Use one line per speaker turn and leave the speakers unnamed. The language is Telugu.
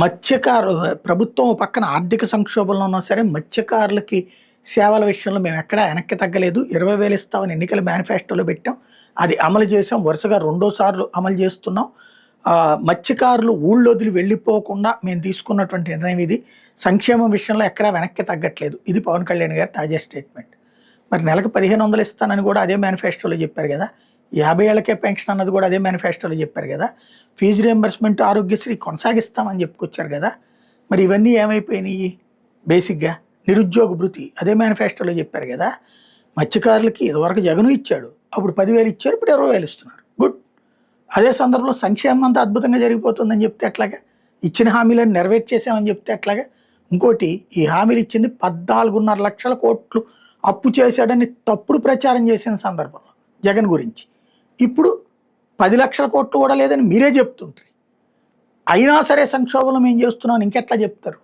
మత్స్యకారు ప్రభుత్వం ఓ పక్కన ఆర్థిక సంక్షోభంలో ఉన్నా సరే మత్స్యకారులకి సేవల విషయంలో మేము ఎక్కడా వెనక్కి తగ్గలేదు. 20,000 ఇస్తామని ఎన్నికల మేనిఫెస్టోలో పెట్టాం. అది అమలు చేసాం. వరుసగా రెండోసార్లు అమలు చేస్తున్నాం. మత్స్యకారులు ఊళ్ళొదిలి వెళ్ళిపోకుండా మేము తీసుకున్నటువంటి నిర్ణయం ఇది. సంక్షేమం విషయంలో ఎక్కడా వెనక్కి తగ్గట్లేదు. ఇది పవన్ కళ్యాణ్ గారి తాజా స్టేట్మెంట్. మరి నెలకు 1500 ఇస్తానని కూడా అదే మేనిఫెస్టోలో చెప్పారు కదా. 50 ఏళ్లకే పెన్షన్ అన్నది కూడా అదే మేనిఫెస్టోలో చెప్పారు కదా. ఫీజు రియంబర్స్మెంట్, ఆరోగ్యశ్రీ కొనసాగిస్తామని చెప్పుకొచ్చారు కదా. మరి ఇవన్నీ ఏమైపోయినాయి? బేసిక్గా నిరుద్యోగ భృతి అదే మేనిఫెస్టోలో చెప్పారు కదా. మత్స్యకారులకి ఇదివరకు జగను ఇచ్చాడు, అప్పుడు 10,000 ఇచ్చారు, ఇప్పుడు 20,000 ఇస్తున్నారు. గుడ్. అదే సందర్భంలో సంక్షేమం అంతా అద్భుతంగా జరిగిపోతుందని చెప్తే ఎట్లాగా? ఇచ్చిన హామీలను నెరవేర్చేసామని చెప్తే ఎట్లాగా? ఇంకోటి, ఈ హామీలు ఇచ్చింది 14.5 లక్షల కోట్లు అప్పు చేశాడని తప్పుడు ప్రచారం చేసిన సందర్భంలో జగన్ గురించి. ఇప్పుడు 10 లక్షల కోట్లు కూడా లేదని మీరే చెప్తుంటారు. అయినా సరే సంక్షోభంలో మేము చేస్తున్నాం ఇంకెట్లా చెప్తారు?